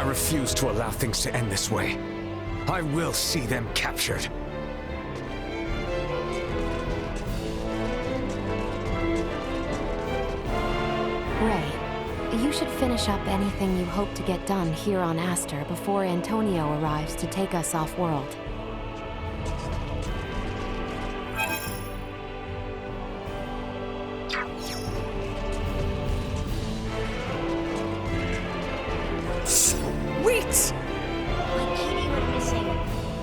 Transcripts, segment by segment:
I refuse to allow things to end this way. I will see them captured. Ray, you should finish up anything you hope to get done here on Aster before Antonio arrives to take us off-world. Sweet! My Katie went missing.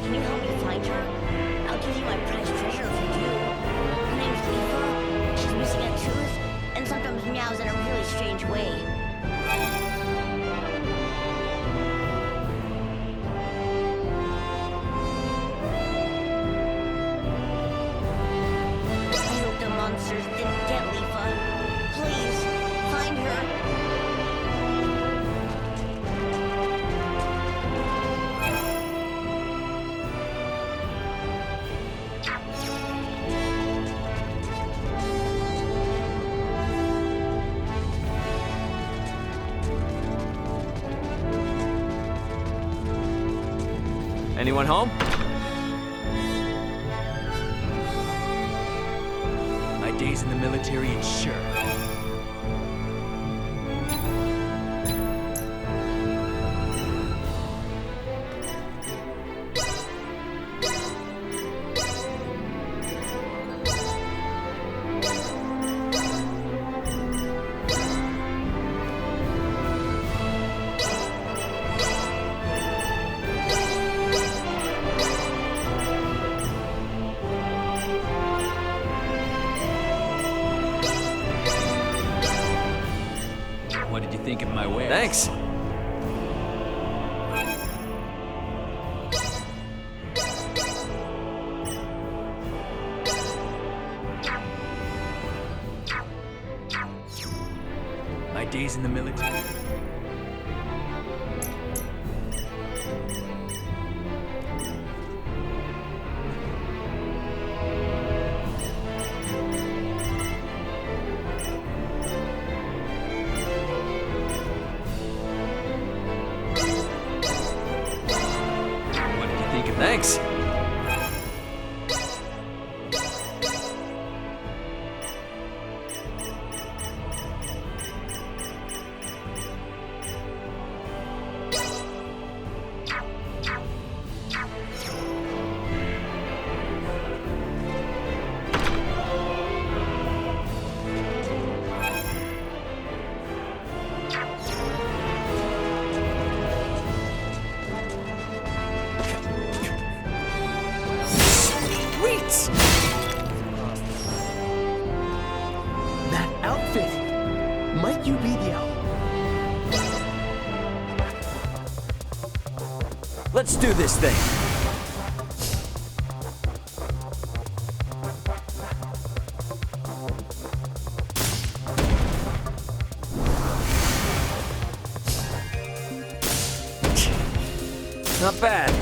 Can you help me find her? I'll give you my prized treasure if you do. Her name's Leafa. She's missing a tooth, and sometimes meows in a really strange way. I hope the monsters didn't get Leafa. Please, find her. Anyone home? My days in the military ensure. What did you think of my wares? Thanks. My days in the military. Thanks. That outfit! Might you be the Let's do this thing. Not bad.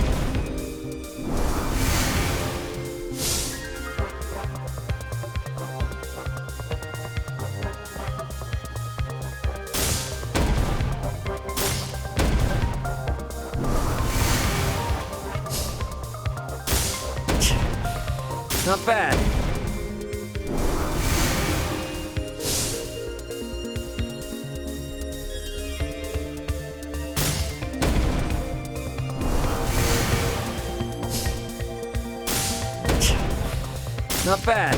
Not bad. Not bad.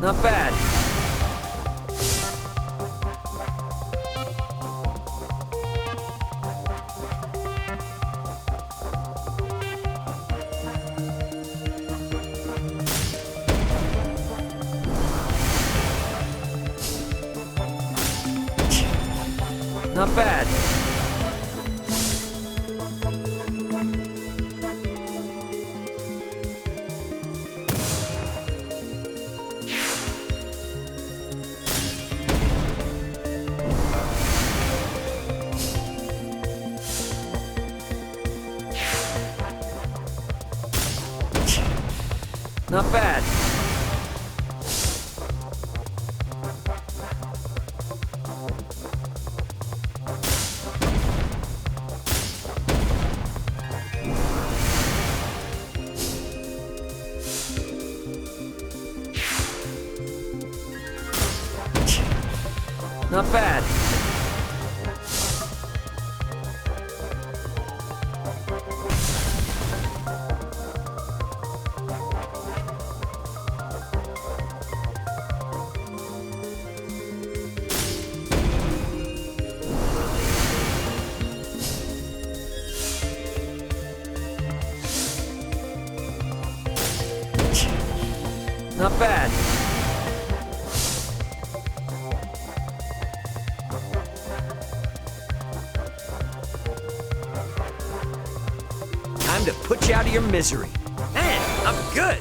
Not bad. Not bad. Not bad. Not bad. Not bad. Time to put you out of your misery. Man, I'm good.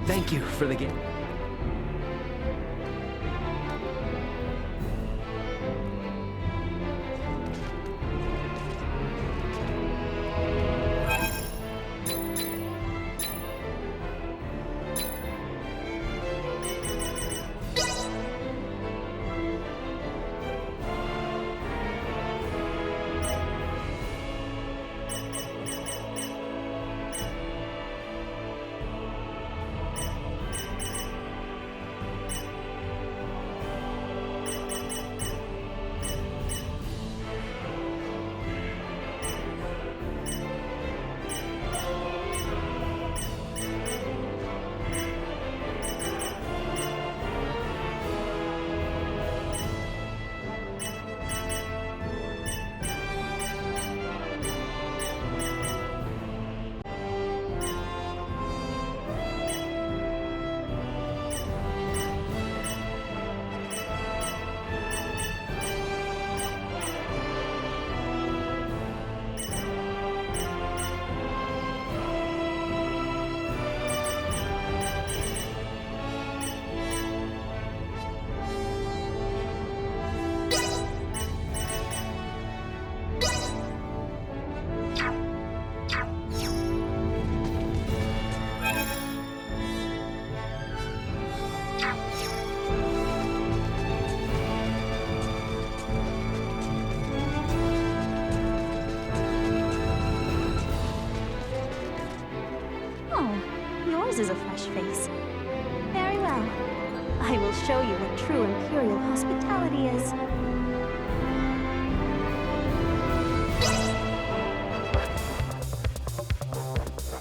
Thank you for the game. Yours is a fresh face. Very well. I will show you what true Imperial hospitality is.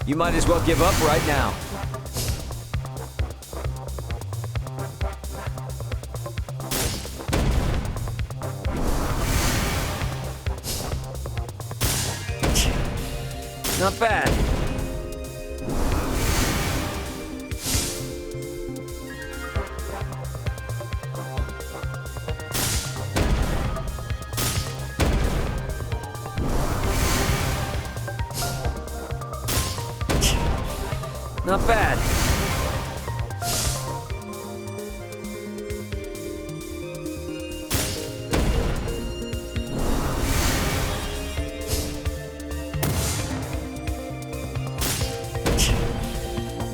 You might as well give up right now. Not bad. Not bad.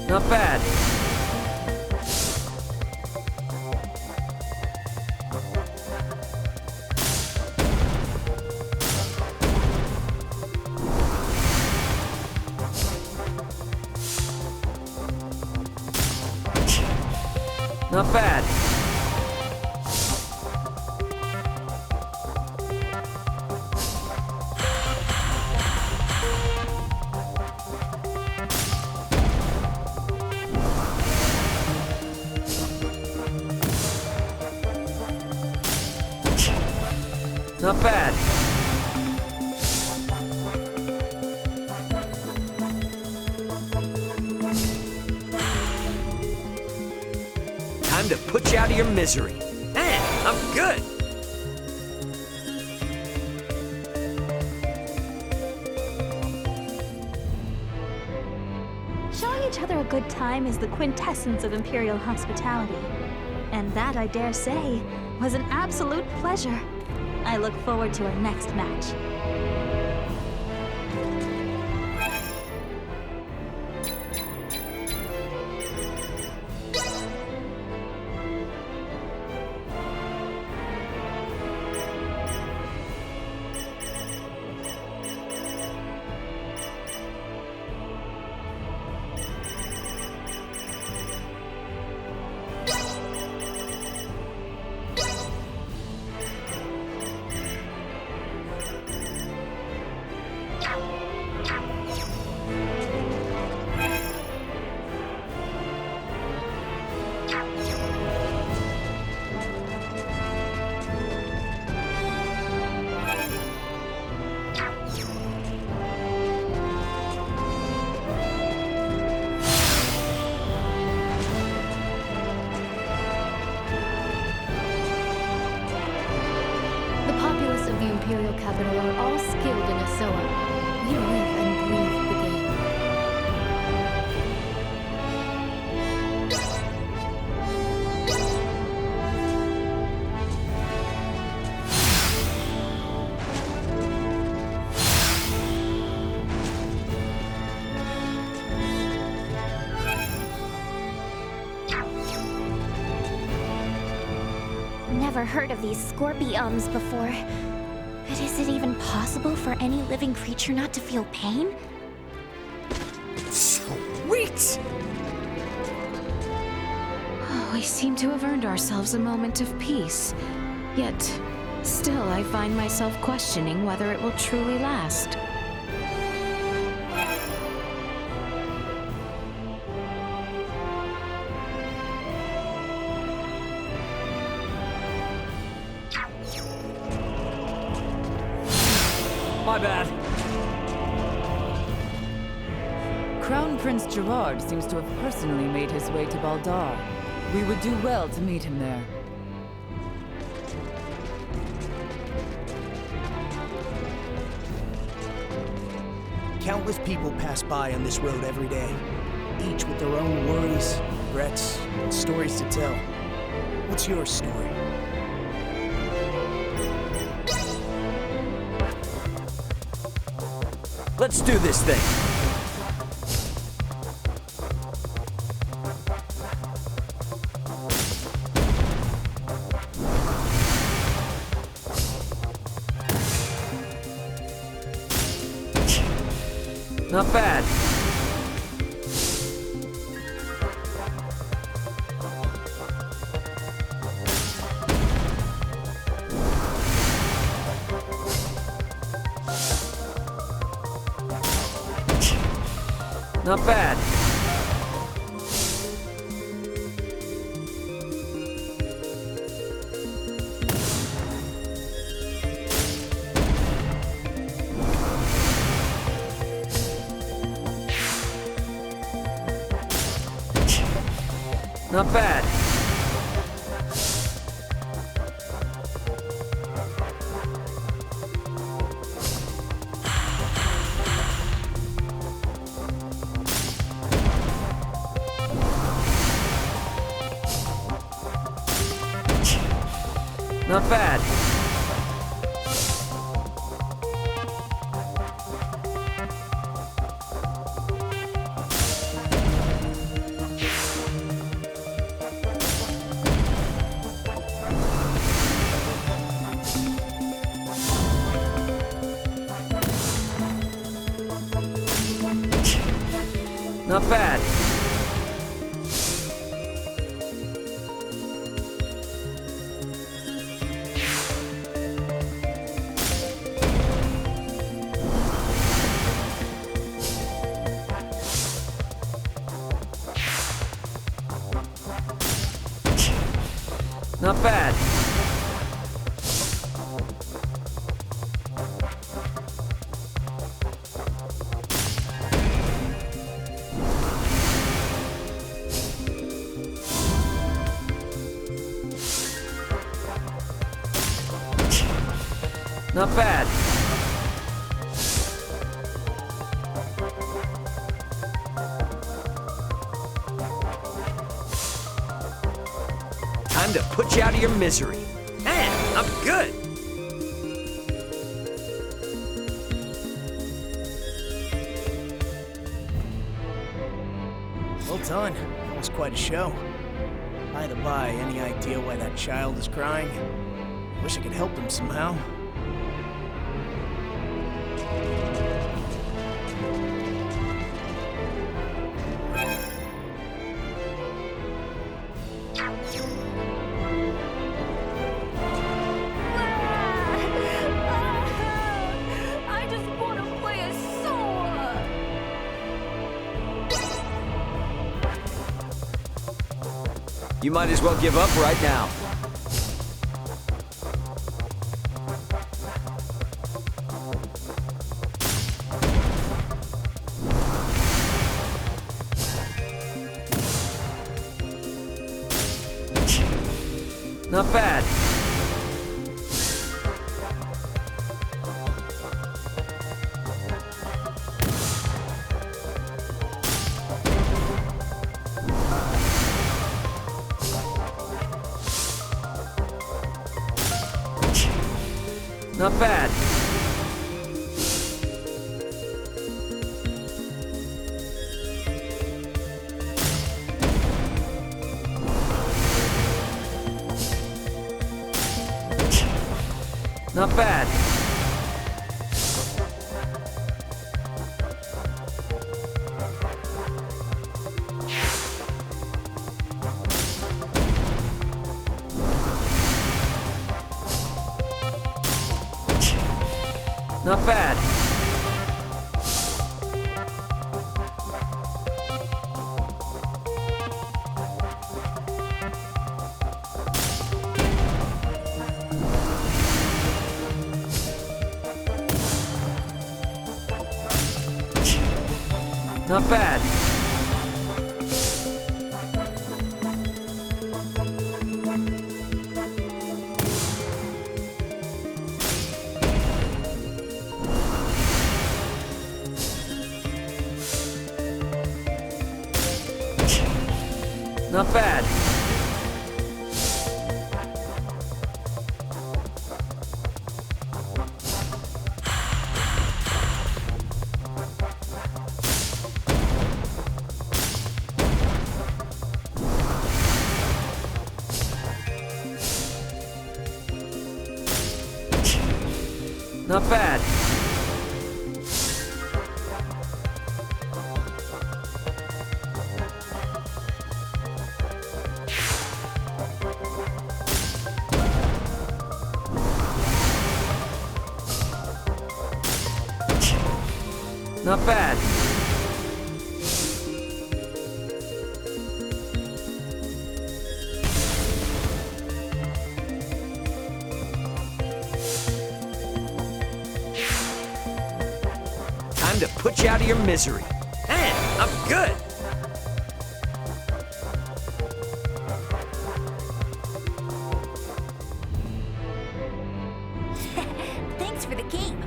Not bad. Not bad. Not bad. Time to put you out of your misery. Man, I'm good. Showing each other a good time is the quintessence of Imperial hospitality. And that, I dare say, was an absolute pleasure. I look forward to our next match. Imperial capital are all skilled in Asoa. We live and breathe the game. Never heard of these scorpions before. But is it even possible for any living creature not to feel pain? Sweet! Oh, we seem to have earned ourselves a moment of peace. Yet, still I find myself questioning whether it will truly last. My bad. Crown Prince Gerard seems to have personally made his way to Baldar. We would do well to meet him there. Countless people pass by on this road every day, each with their own worries, regrets, and stories to tell. What's your story? Let's do this thing. Not bad. Not bad. Not bad. Not bad. Not bad. Not bad. Not bad. Time to put you out of your misery. Man, I'm good. done. That was quite a show. By the by, any idea why that child is crying? Wish I could help them somehow. I just want to play a solo. You might as well give up right now. Not bad. Not bad. Not bad. Not bad. Not bad. Not bad. Not bad. Not bad. Time to put you out of your misery. Man, I'm good. Thanks for the game.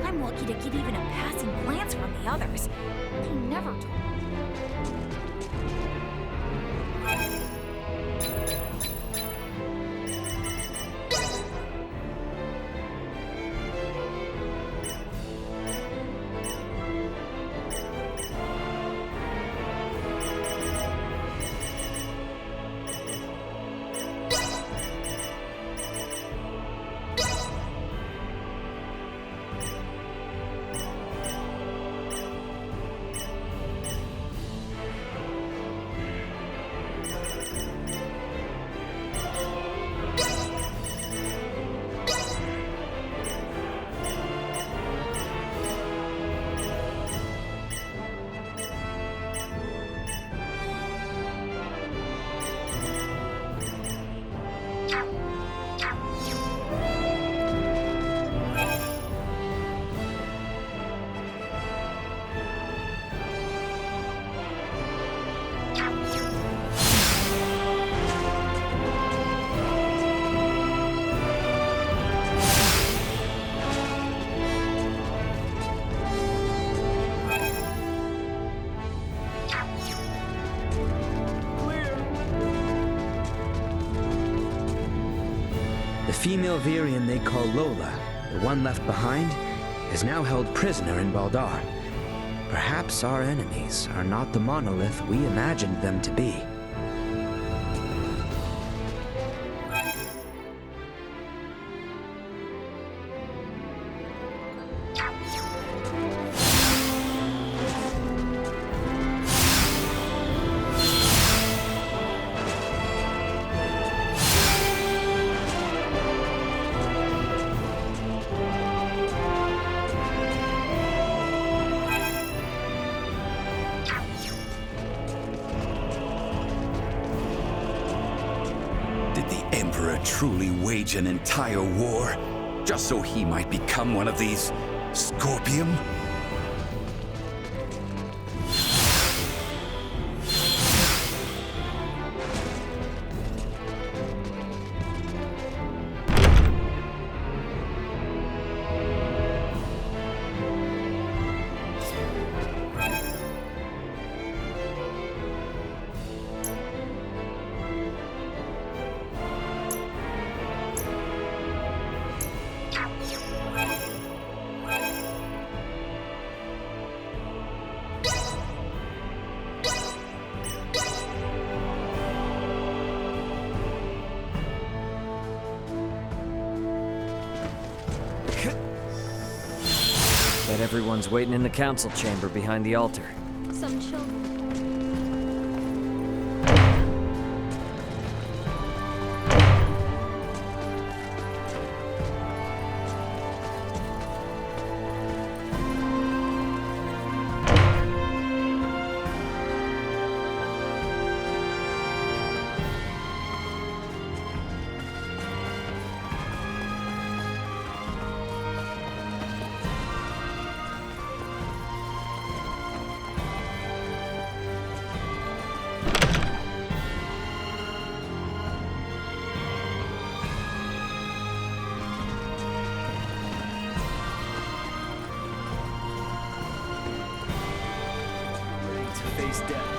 I'm lucky to get even a passing glance from the others. They never told me. The female Virian they call Lola, the one left behind, is now held prisoner in Baldar. Perhaps our enemies are not the monolith we imagined them to be. Truly wage an entire war, just so he might become one of these Scorpium? Bet everyone's waiting in the council chamber behind the altar. Some children. Face death.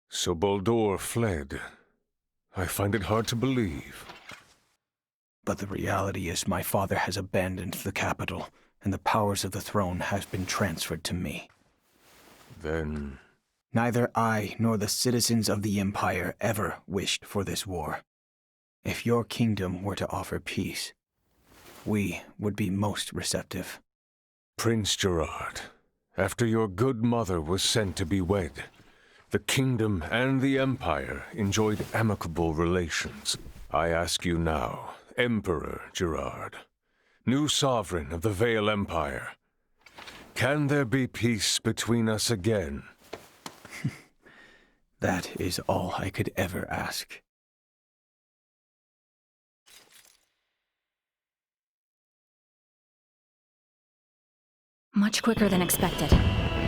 So Baldur fled. I find it hard to believe. But the reality is my father has abandoned the capital, and the powers of the throne have been transferred to me. Then... Neither I nor the citizens of the Empire ever wished for this war. If your kingdom were to offer peace, we would be most receptive. Prince Gerard, after your good mother was sent to be wed, the kingdom and the Empire enjoyed amicable relations. I ask you now, Emperor Gerard, new sovereign of the Vale Empire, can there be peace between us again? That is all I could ever ask. Much quicker than expected.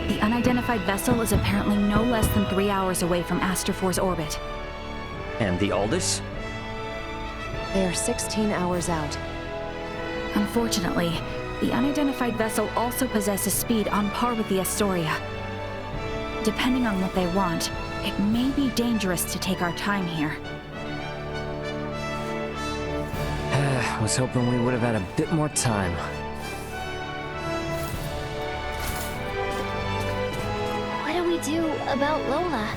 The unidentified vessel is apparently no less than 3 hours away from Aster 4's orbit. And the Aldous? They are 16 hours out. Unfortunately, the unidentified vessel also possesses speed on par with the Astoria. Depending on what they want, it may be dangerous to take our time here. I was hoping we would have had a bit more time. What do we do about Lola?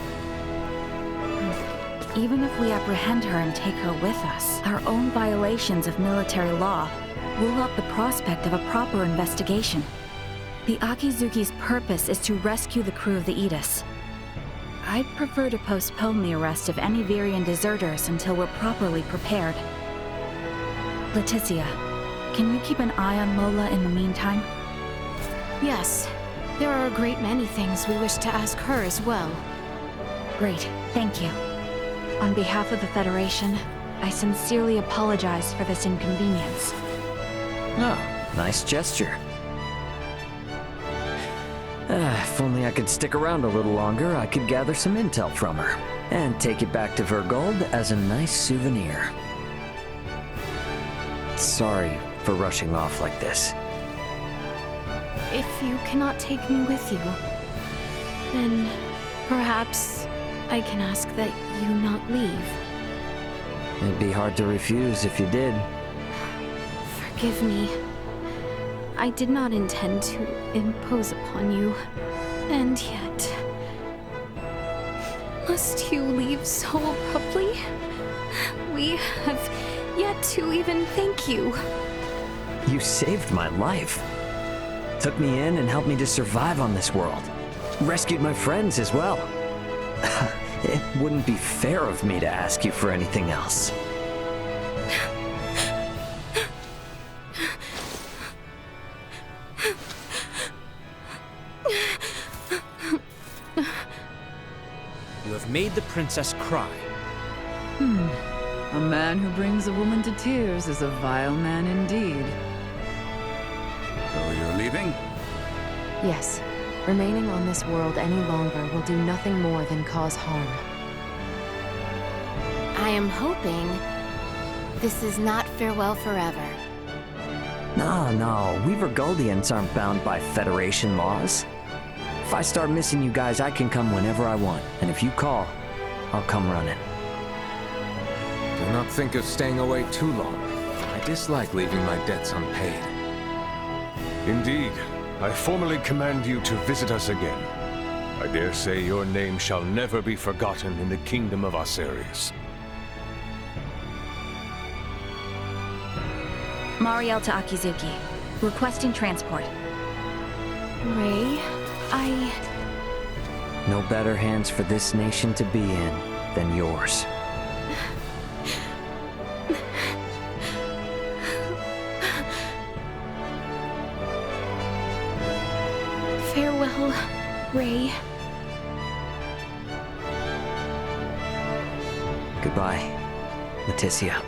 Even if we apprehend her and take her with us, our own violations of military law rule out the prospect of a proper investigation. The Akizuki's purpose is to rescue the crew of the Aegis. I'd prefer to postpone the arrest of any Virian deserters until we're properly prepared. Leticia, can you keep an eye on Lola in the meantime? Yes. There are a great many things we wish to ask her as well. Great, thank you. On behalf of the Federation, I sincerely apologize for this inconvenience. Oh, nice gesture. If only I could stick around a little longer, I could gather some intel from her, and take it back to Vergold as a nice souvenir. Sorry for rushing off like this. If you cannot take me with you, then perhaps I can ask that you not leave. It'd be hard to refuse if you did. Forgive me. I did not intend to impose upon you, and yet... Must you leave so abruptly? We have yet to even thank you. You saved my life. Took me in and helped me to survive on this world. Rescued my friends as well. It wouldn't be fair of me to ask you for anything else. You have made the princess cry. A man who brings a woman to tears is a vile man indeed. So you're leaving? Yes. Remaining on this world any longer will do nothing more than cause harm. I am hoping this is not farewell forever. No, we Vergoldians aren't bound by Federation laws. If I start missing you guys, I can come whenever I want. And if you call, I'll come running. Do not think of staying away too long. I dislike leaving my debts unpaid. Indeed, I formally command you to visit us again. I dare say your name shall never be forgotten in the kingdom of Asarius. Mariel to Akizuki. Requesting transport. Ray, No better hands for this nation to be in than yours. Farewell, Ray. Goodbye, Leticia.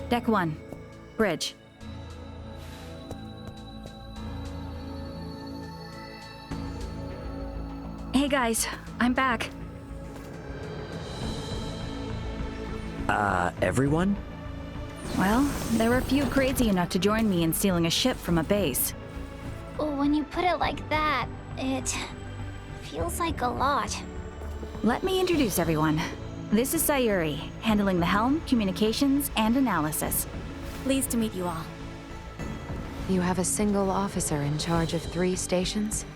Deck 1. Bridge. Hey guys, I'm back. Everyone? Well, there were a few crazy enough to join me in stealing a ship from a base. When you put it like that, it feels like a lot. Let me introduce everyone. This is Sayuri, handling the helm, communications, and analysis. Pleased to meet you all. You have a single officer in charge of 3 stations?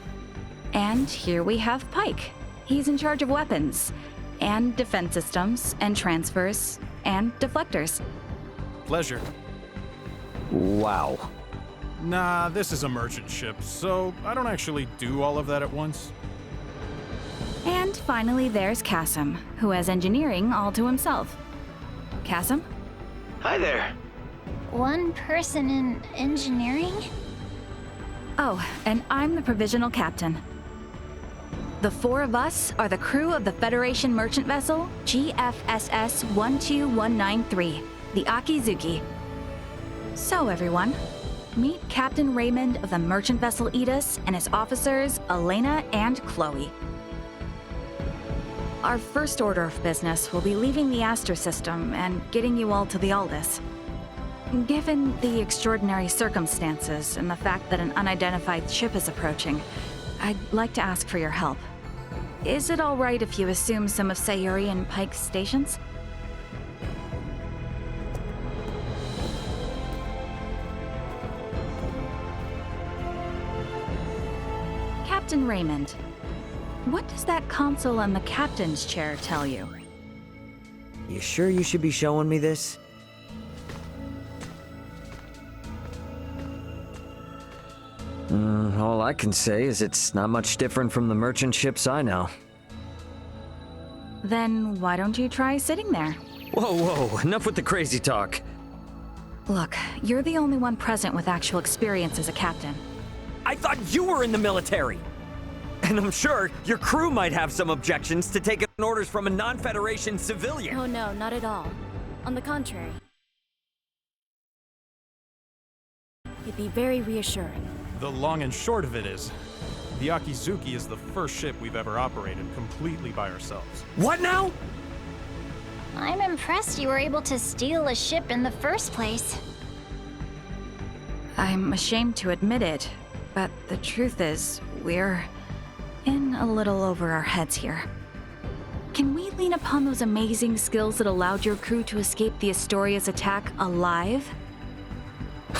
And here we have Pike. He's in charge of weapons, and defense systems, and transfers, and deflectors. Pleasure. Wow. Nah, this is a merchant ship, so I don't actually do all of that at once. And finally, there's Kasim, who has engineering all to himself. Kasim? Hi there. One person in engineering? Oh, and I'm the provisional captain. The 4 of us are the crew of the Federation merchant vessel GFSS 12193, the Akizuki. So everyone, meet Captain Raymond of the merchant vessel Aegis and his officers Elena and Chloe. Our first order of business will be leaving the Aster system and getting you all to the Aldous. Given the extraordinary circumstances and the fact that an unidentified ship is approaching, I'd like to ask for your help. Is it all right if you assume some of Sayuri and Pike's stations? Captain Raymond, what does that console on the captain's chair tell you? You sure you should be showing me this? All I can say is it's not much different from the merchant ships I know. Then why don't you try sitting there? Whoa, enough with the crazy talk. Look, you're the only one present with actual experience as a captain. I thought you were in the military! And I'm sure your crew might have some objections to taking orders from a non-Federation civilian. Oh no, not at all. On the contrary. It'd be very reassuring. The long and short of it is, the Akizuki is the first ship we've ever operated completely by ourselves. What now? I'm impressed you were able to steal a ship in the first place. I'm ashamed to admit it, but the truth is, we're in a little over our heads here. Can we lean upon those amazing skills that allowed your crew to escape the Astoria's attack alive?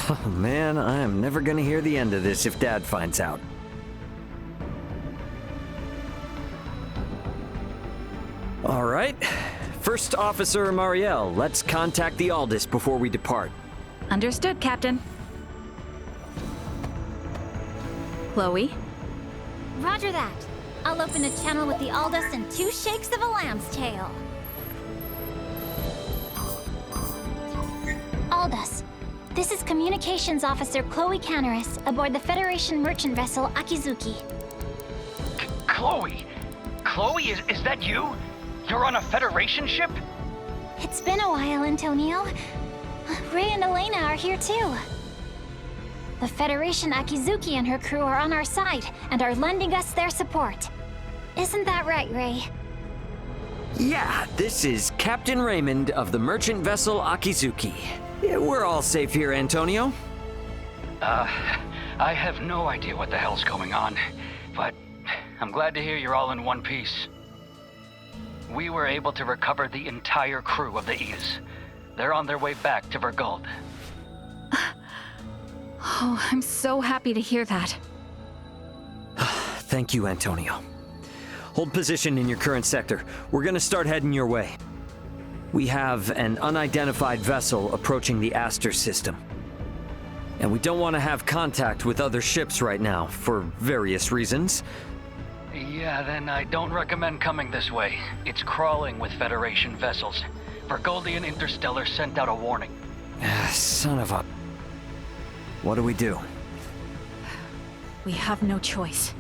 Oh man, I am never gonna hear the end of this if Dad finds out. All right. First Officer Marielle, let's contact the Aldous before we depart. Understood, Captain. Chloe? Roger that. I'll open a channel with the Aldous and 2 shakes of a lamb's tail. Aldous, this is Communications Officer Chloe Canaris aboard the Federation merchant vessel Akizuki. Chloe? Chloe, is that you? You're on a Federation ship? It's been a while, Antonio. Ray and Elena are here too. The Federation Akizuki and her crew are on our side and are lending us their support. Isn't that right, Ray? Yeah, this is Captain Raymond of the merchant vessel Akizuki. Yeah, we're all safe here, Antonio. I have no idea what the hell's going on, but I'm glad to hear you're all in one piece. We were able to recover the entire crew of the Aegis. They're on their way back to Vergold. Oh, I'm so happy to hear that. Thank you, Antonio. Hold position in your current sector. We're gonna start heading your way. We have an unidentified vessel approaching the Aster system. And we don't want to have contact with other ships right now, for various reasons. Yeah, then I don't recommend coming this way. It's crawling with Federation vessels. Vergoldian Interstellar sent out a warning. Son of a... What do we do? We have no choice.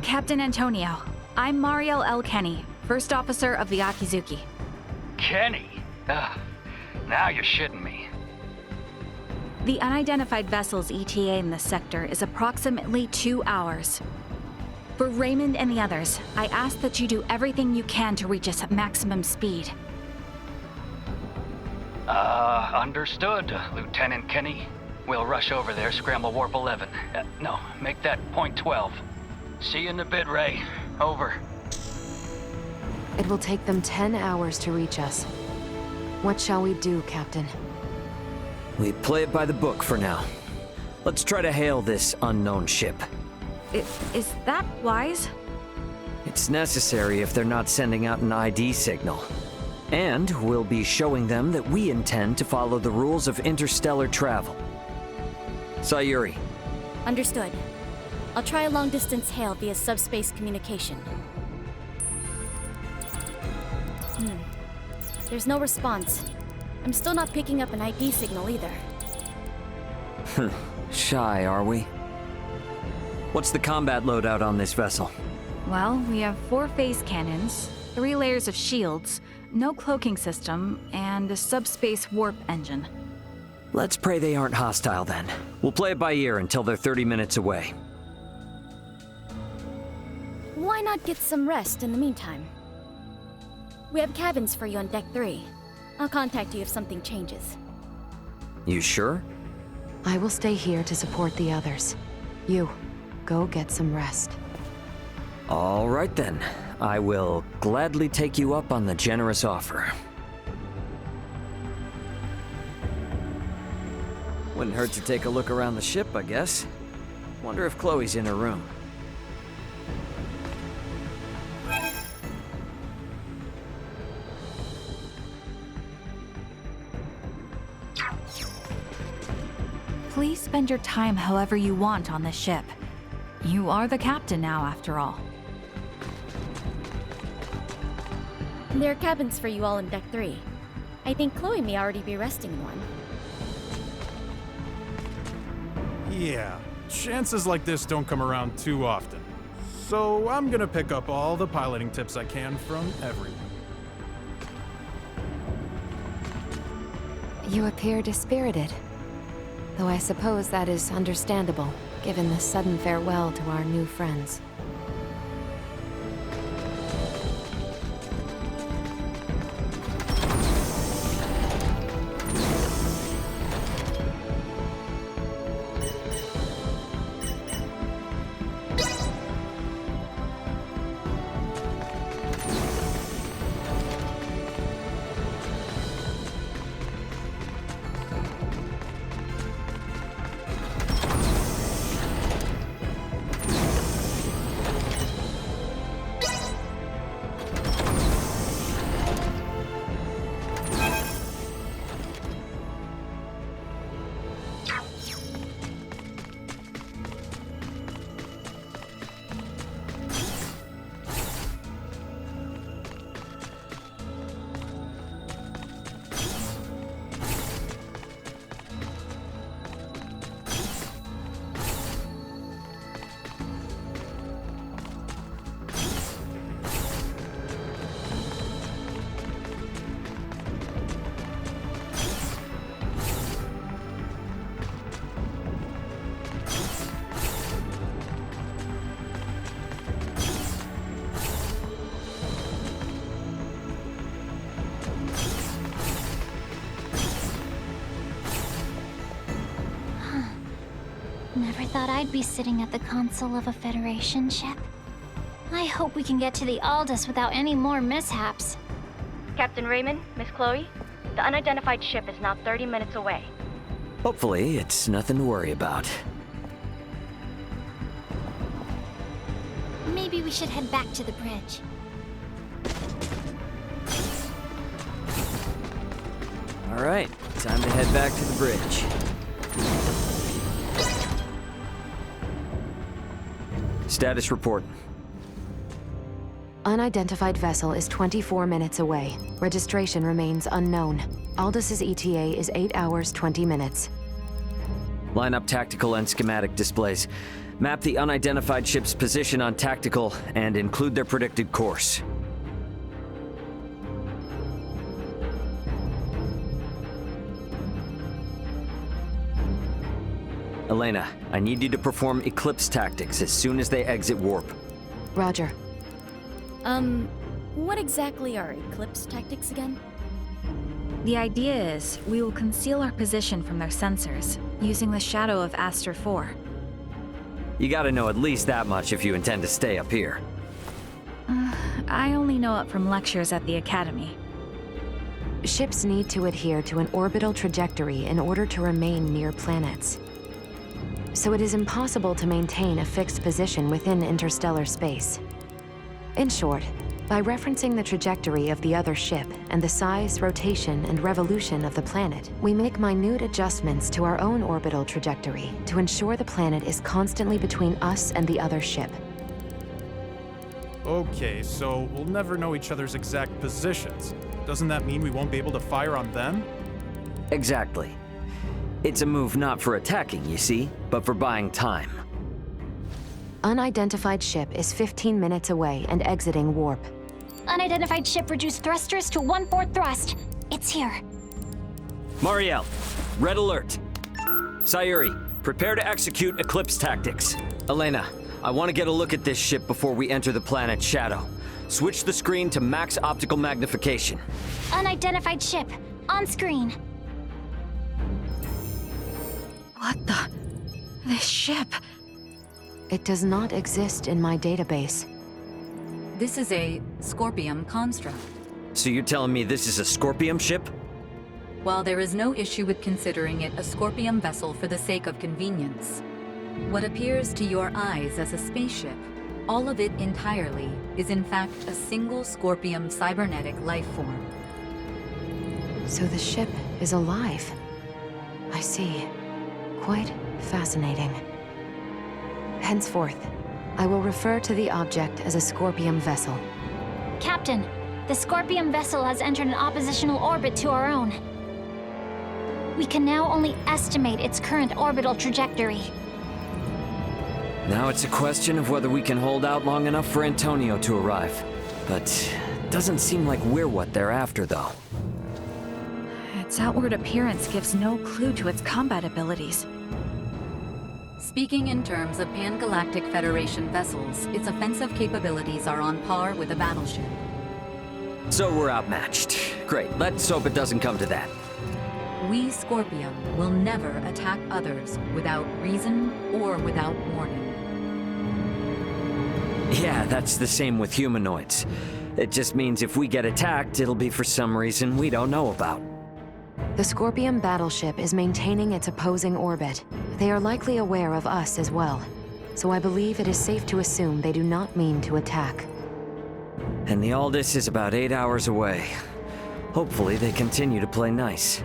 Captain Antonio, I'm Marielle L. Kenny, First Officer of the Akizuki. Kenny? Now you're shitting me. The unidentified vessel's ETA in this sector is approximately 2 hours. For Raymond and the others, I ask that you do everything you can to reach us at maximum speed. Understood, Lieutenant Kenny. We'll rush over there, scramble warp 11. No, make that point 12. See you in a bit, Ray. Over. It will take them 10 hours to reach us. What shall we do, Captain? We play it by the book for now. Let's try to hail this unknown ship. Is that wise? It's necessary if they're not sending out an ID signal. And we'll be showing them that we intend to follow the rules of interstellar travel. Sayuri. Understood. I'll try a long-distance hail via subspace communication. There's no response. I'm still not picking up an ID signal either. Shy, are we? What's the combat loadout on this vessel? Well, we have 4 phase cannons, 3 layers of shields, no cloaking system, and a subspace warp engine. Let's pray they aren't hostile then. We'll play it by ear until they're 30 minutes away. Why not get some rest in the meantime? We have cabins for you on Deck 3. I'll contact you if something changes. You sure? I will stay here to support the others. You, go get some rest. All right then. I will gladly take you up on the generous offer. Wouldn't hurt to take a look around the ship, I guess. Wonder if Chloe's in her room. Please spend your time however you want on this ship. You are the captain now, after all. There are cabins for you all in Deck 3. I think Chloe may already be resting in one. Yeah, chances like this don't come around too often. So I'm gonna pick up all the piloting tips I can from everyone. You appear dispirited. Though I suppose that is understandable, given the sudden farewell to our new friends. Never thought I'd be sitting at the console of a Federation ship. I hope we can get to the Aldous without any more mishaps. Captain Raymond, Miss Chloe, the unidentified ship is now 30 minutes away. Hopefully, it's nothing to worry about. Maybe we should head back to the bridge. All right, time to head back to the bridge. Status report. Unidentified vessel is 24 minutes away. Registration remains unknown. Aldous' ETA is 8 hours, 20 minutes. Line up tactical and schematic displays. Map the unidentified ship's position on tactical and include their predicted course. Elena, I need you to perform eclipse tactics as soon as they exit warp. Roger. What exactly are eclipse tactics again? The idea is, we will conceal our position from their sensors, using the shadow of Aster 4. You gotta know at least that much if you intend to stay up here. I only know it from lectures at the Academy. Ships need to adhere to an orbital trajectory in order to remain near planets. So it is impossible to maintain a fixed position within interstellar space. In short, by referencing the trajectory of the other ship and the size, rotation, and revolution of the planet, we make minute adjustments to our own orbital trajectory to ensure the planet is constantly between us and the other ship. Okay, so we'll never know each other's exact positions. Doesn't that mean we won't be able to fire on them? Exactly. It's a move not for attacking, you see, but for buying time. Unidentified ship is 15 minutes away and exiting warp. Unidentified ship reduced thrusters to 1/4 thrust. It's here. Marielle, red alert. Sayuri, prepare to execute eclipse tactics. Elena, I want to get a look at this ship before we enter the planet's shadow. Switch the screen to max optical magnification. Unidentified ship. On screen. What the? This ship. It does not exist in my database. This is a Scorpium construct. So you're telling me this is a Scorpium ship? While there is no issue with considering it a Scorpium vessel for the sake of convenience, what appears to your eyes as a spaceship, all of it entirely, is in fact a single Scorpium cybernetic life form. So the ship is alive. I see. Quite fascinating. Henceforth, I will refer to the object as a Scorpium vessel. Captain, the Scorpium vessel has entered an oppositional orbit to our own. We can now only estimate its current orbital trajectory. Now it's a question of whether we can hold out long enough for Antonio to arrive. But it doesn't seem like we're what they're after, though. Its outward appearance gives no clue to its combat abilities. Speaking in terms of Pan-Galactic Federation vessels, its offensive capabilities are on par with a battleship. So we're outmatched. Great, let's hope it doesn't come to that. We, Scorpium, will never attack others without reason or without warning. Yeah, that's the same with humanoids. It just means if we get attacked, it'll be for some reason we don't know about. The Scorpium battleship is maintaining its opposing orbit. They are likely aware of us as well, so I believe it is safe to assume they do not mean to attack. And the Aldous is about 8 hours away. Hopefully they continue to play nice.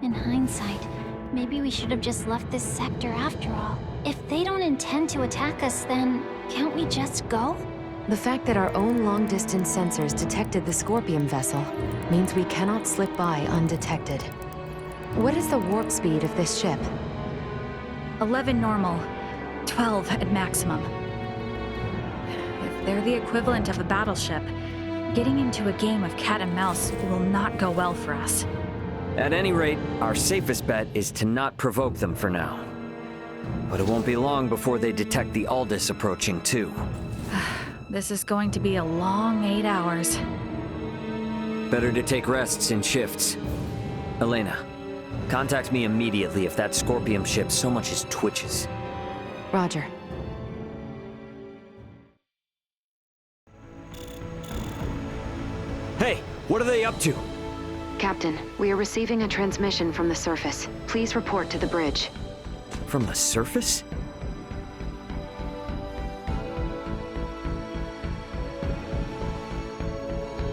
In hindsight, maybe we should have just left this sector after all. If they don't intend to attack us, then can't we just go? The fact that our own long-distance sensors detected the Scorpium vessel means we cannot slip by undetected. What is the warp speed of this ship? 11 normal, 12 at maximum. If they're the equivalent of a battleship, getting into a game of cat and mouse will not go well for us. At any rate, our safest bet is to not provoke them for now. But it won't be long before they detect the Aldous approaching, too. This is going to be a long 8 hours. Better to take rests in shifts. Elena, contact me immediately if that Scorpium ship so much as twitches. Roger. Hey, what are they up to? Captain, we are receiving a transmission from the surface. Please report to the bridge. From the surface?